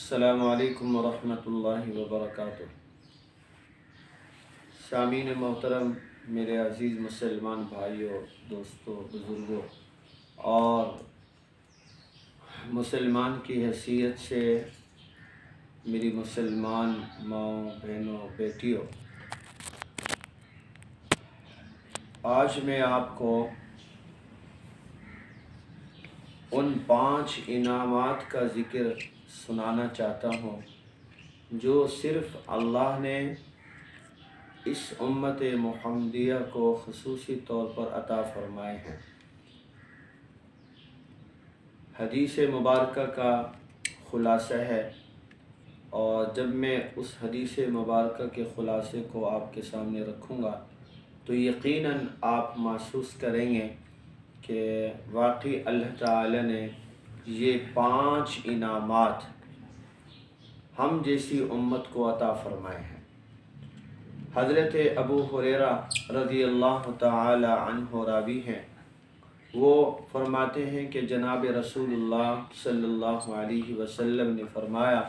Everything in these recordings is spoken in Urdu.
السلام علیکم ورحمۃ اللہ وبرکاتہ۔ سامعین محترم، میرے عزیز مسلمان بھائیوں، دوستوں، بزرگوں اور مسلمان کی حیثیت سے میری مسلمان ماؤں، بہنوں، بیٹیوں، آج میں آپ کو ان 5 انعامات کا ذکر سنانا چاہتا ہوں جو صرف اللہ نے اس امت محمدیہ کو خصوصی طور پر عطا فرمائے ہیں۔ حدیث مبارکہ کا خلاصہ ہے، اور جب میں اس حدیث مبارکہ کے خلاصے کو آپ کے سامنے رکھوں گا تو یقیناً آپ محسوس کریں گے کہ واقعی اللہ تعالی نے یہ 5 انعامات ہم جیسی امت کو عطا فرمائے ہیں۔ حضرت ابو ہریرہ رضی اللہ تعالی عنہ راوی ہیں، وہ فرماتے ہیں کہ جناب رسول اللہ صلی اللہ علیہ وسلم نے فرمایا،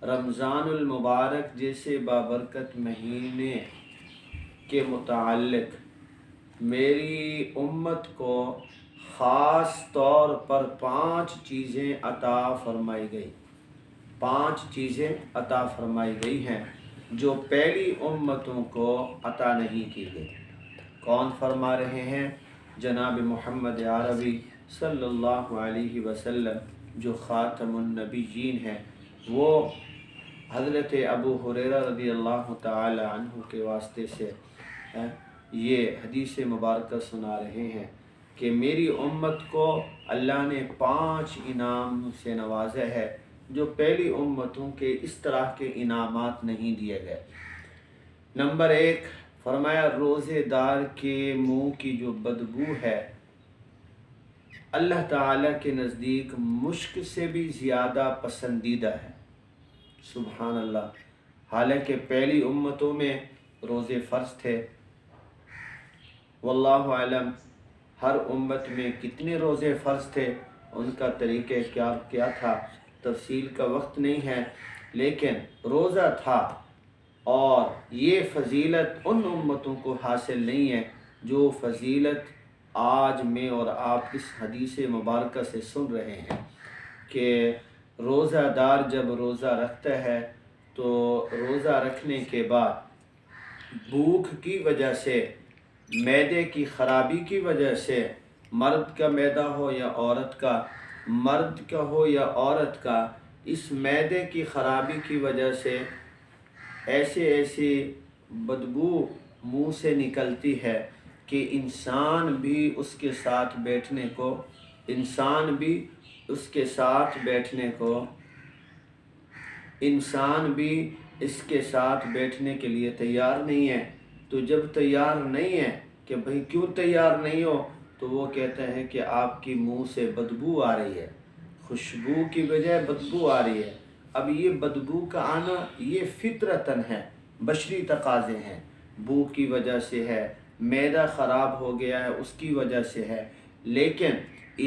رمضان المبارک جیسے بابرکت مہینے کے متعلق میری امت کو خاص طور پر 5 چیزیں عطا فرمائی گئی۔ 5 چیزیں عطا فرمائی گئی ہیں جو پہلی امتوں کو عطا نہیں کی گئی۔ کون فرما رہے ہیں؟ جناب محمد عربی صلی اللہ علیہ وسلم جو خاتم النبیین ہیں، وہ حضرت ابو ہریرہ رضی اللہ تعالی عنہ کے واسطے سے یہ حدیث مبارکہ سنا رہے ہیں کہ میری امت کو اللہ نے 5 انعام سے نوازا ہے جو پہلی امتوں کے اس طرح کے انعامات نہیں دیے گئے۔ نمبر 1 فرمایا، روزے دار کے منہ کی جو بدبو ہے اللہ تعالیٰ کے نزدیک مشک سے بھی زیادہ پسندیدہ ہے۔ سبحان اللہ۔ حالانکہ پہلی امتوں میں روزے فرض تھے، واللہ اعلم ہر امت میں کتنے روزے فرض تھے، ان کا طریقہ کیا تھا، تفصیل کا وقت نہیں ہے، لیکن روزہ تھا۔ اور یہ فضیلت ان امتوں کو حاصل نہیں ہے جو فضیلت آج میں اور آپ اس حدیث مبارکہ سے سن رہے ہیں کہ روزہ دار جب روزہ رکھتا ہے تو روزہ رکھنے کے بعد بھوک کی وجہ سے، معدے کی خرابی کی وجہ سے، مرد کا معدہ ہو یا عورت کا، مرد کا ہو یا عورت کا، اس معدے کی خرابی کی وجہ سے ایسی بدبو منہ سے نکلتی ہے کہ انسان بھی اس کے ساتھ بیٹھنے کے لیے تیار نہیں ہے۔ تو جب تیار نہیں ہے کہ بھئی کیوں تیار نہیں ہو، تو وہ کہتا ہے کہ آپ کی منہ سے بدبو آ رہی ہے، خوشبو کی بجائے بدبو آ رہی ہے۔ اب یہ بدبو کا آنا یہ فطرتاً ہے، بشری تقاضے ہیں، بھوک کی وجہ سے ہے، معدہ خراب ہو گیا ہے اس کی وجہ سے ہے، لیکن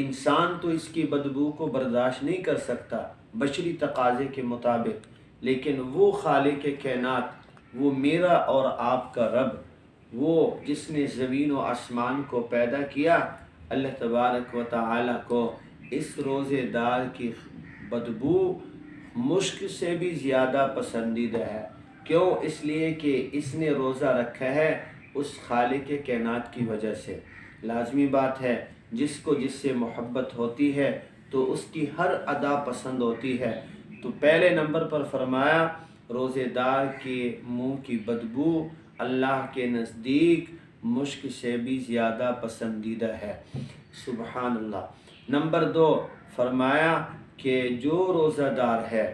انسان تو اس کی بدبو کو برداشت نہیں کر سکتا بشری تقاضے کے مطابق، لیکن وہ خالق کائنات، وہ میرا اور آپ کا رب، وہ جس نے زمین و آسمان کو پیدا کیا، اللہ تبارک و تعالی کو اس روزے دار کی بدبو مشک سے بھی زیادہ پسندیدہ ہے۔ کیوں؟ اس لیے کہ اس نے روزہ رکھا ہے اس خالق کائنات کی وجہ سے۔ لازمی بات ہے، جس کو جس سے محبت ہوتی ہے تو اس کی ہر ادا پسند ہوتی ہے۔ تو پہلے نمبر پر فرمایا، روزے دار کے منہ کی بدبو اللہ کے نزدیک مشک سے بھی زیادہ پسندیدہ ہے۔ سبحان اللہ۔ نمبر 2 فرمایا کہ جو روزہ دار ہے،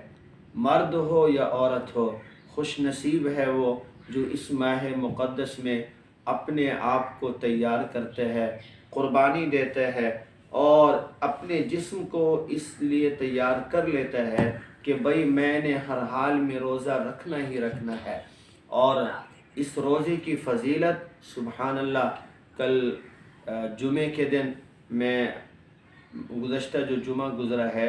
مرد ہو یا عورت ہو، خوش نصیب ہے وہ جو اس ماہ مقدس میں اپنے آپ کو تیار کرتا ہے، قربانی دیتا ہے، اور اپنے جسم کو اس لیے تیار کر لیتا ہے کہ بھئی میں نے ہر حال میں روزہ رکھنا ہی رکھنا ہے۔ اور اس روزے کی فضیلت سبحان اللہ، کل جمعے کے دن میں گزشتہ جو جمعہ گزرا ہے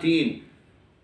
3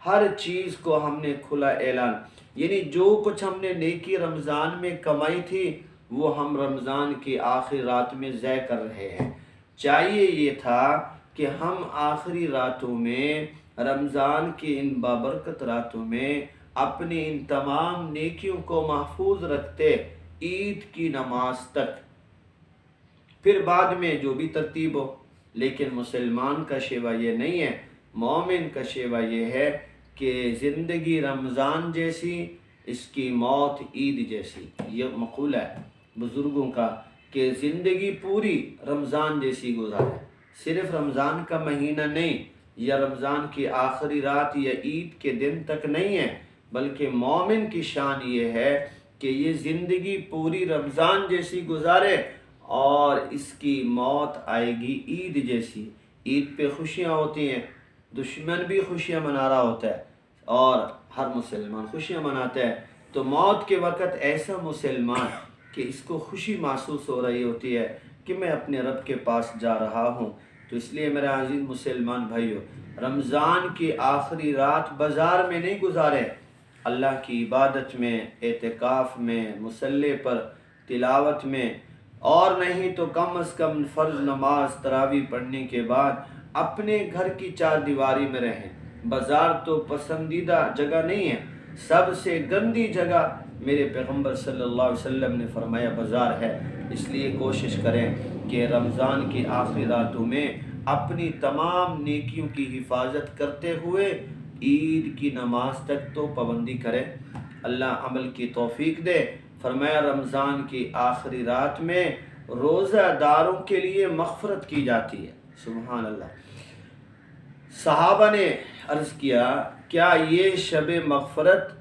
ہر چیز کو ہم نے کھلا اعلان، یعنی جو کچھ ہم نے نیکی رمضان میں کمائی تھی وہ ہم رمضان کی آخری رات میں ضائع کر رہے ہیں۔ چاہیے یہ تھا کہ ہم آخری راتوں میں، رمضان کی ان بابرکت راتوں میں اپنی ان تمام نیکیوں کو محفوظ رکھتے عید کی نماز تک، پھر بعد میں جو بھی ترتیب ہو۔ لیکن مسلمان کا شیوا یہ نہیں ہے، مومن کا شیوا یہ ہے کہ زندگی رمضان جیسی، اس کی موت عید جیسی۔ یہ مقولہ ہے بزرگوں کا کہ زندگی پوری رمضان جیسی گزارے، صرف رمضان کا مہینہ نہیں، یا رمضان کی آخری رات یا عید کے دن تک نہیں ہے، بلکہ مومن کی شان یہ ہے کہ یہ زندگی پوری رمضان جیسی گزارے اور اس کی موت آئے گی عید جیسی۔ عید پہ خوشیاں ہوتی ہیں، دشمن بھی خوشیاں منا رہا ہوتا ہے اور ہر مسلمان خوشیاں مناتا ہے، تو موت کے وقت ایسا مسلمان کہ اس کو خوشی محسوس ہو رہی ہوتی ہے کہ میں اپنے رب کے پاس جا رہا ہوں۔ تو اس لیے میرے عزیز مسلمان بھائیو، رمضان کی آخری رات بازار میں نہیں گزارے، اللہ کی عبادت میں، اعتکاف میں، مصلی پر تلاوت میں، اور نہیں تو کم از کم فرض نماز تراویح پڑھنے کے بعد اپنے گھر کی چار دیواری میں رہیں۔ بازار تو پسندیدہ جگہ نہیں ہے، سب سے گندی جگہ میرے پیغمبر صلی اللہ علیہ وسلم نے فرمایا بازار ہے۔ اس لیے کوشش کریں کہ رمضان کی آخری راتوں میں اپنی تمام نیکیوں کی حفاظت کرتے ہوئے عید کی نماز تک تو پابندی کریں۔ اللہ عمل کی توفیق دے۔ فرمایا رمضان کی آخری رات میں روزہ داروں کے لیے مغفرت کی جاتی ہے۔ سبحان اللہ۔ صحابہ نے عرض کیا یہ شب مغفرت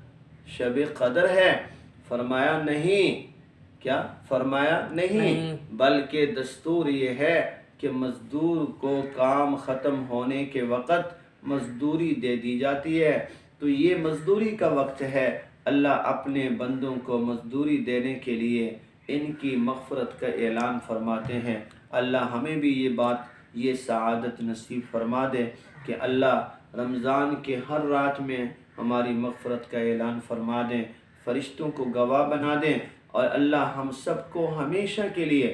شب قدر ہے؟ فرمایا نہیں۔ کیا فرمایا؟ نہیں، بلکہ دستور یہ ہے کہ مزدور کو کام ختم ہونے کے وقت مزدوری دے دی جاتی ہے، تو یہ مزدوری کا وقت ہے۔ اللہ اپنے بندوں کو مزدوری دینے کے لیے ان کی مغفرت کا اعلان فرماتے ہیں۔ اللہ ہمیں بھی یہ سعادت نصیب فرما دے کہ اللہ رمضان کے ہر رات میں ہماری مغفرت کا اعلان فرما دیں، فرشتوں کو گواہ بنا دیں، اور اللہ ہم سب کو ہمیشہ کے لیے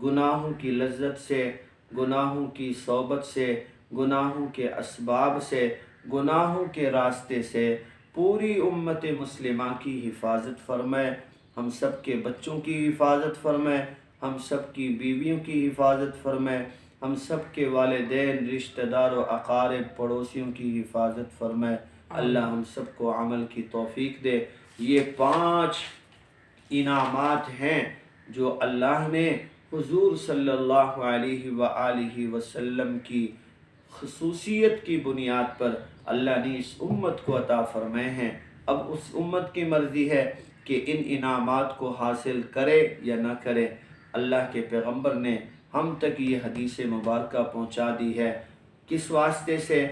گناہوں کی لذت سے، گناہوں کی صحبت سے، گناہوں کے اسباب سے، گناہوں کے راستے سے پوری امت مسلمہ کی حفاظت فرمائے، ہم سب کے بچوں کی حفاظت فرمائے، ہم سب کی بیویوں کی حفاظت فرمائے، ہم سب کے والدین، رشتہ دار و اقارب، پڑوسیوں کی حفاظت فرمائے۔ اللہ ہم سب کو عمل کی توفیق دے۔ یہ 5 انعامات ہیں جو اللہ نے حضور صلی اللہ علیہ وآلہ وسلم کی خصوصیت کی بنیاد پر اللہ نے اس امت کو عطا فرمائے ہیں۔ اب اس امت کی مرضی ہے کہ ان انعامات کو حاصل کرے یا نہ کرے۔ اللہ کے پیغمبر نے ہم تک یہ حدیث مبارکہ پہنچا دی ہے، کس واسطے سے؟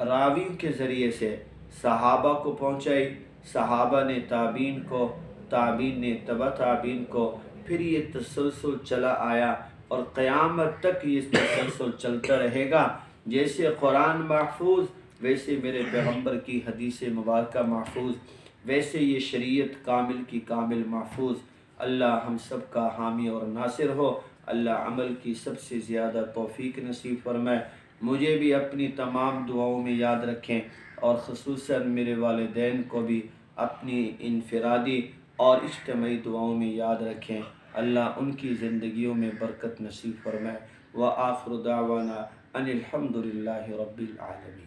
راوی کے ذریعے سے صحابہ کو پہنچائی، صحابہ نے تابعین کو، تابعین نے تبع تابعین کو، پھر یہ تسلسل چلا آیا اور قیامت تک یہ تسلسل چلتا رہے گا۔ جیسے قرآن محفوظ، ویسے میرے پیغمبر کی حدیث مبارکہ محفوظ، ویسے یہ شریعت کامل کی کامل محفوظ۔ اللہ ہم سب کا حامی اور ناصر ہو۔ اللہ عمل کی سب سے زیادہ توفیق نصیب فرمائے۔ مجھے بھی اپنی تمام دعاؤں میں یاد رکھیں، اور خصوصاً میرے والدین کو بھی اپنی انفرادی اور اجتماعی دعاؤں میں یاد رکھیں۔ اللہ ان کی زندگیوں میں برکت نصیب فرمائے۔ وآخر دعوانا ان الحمد للہ رب العالمین۔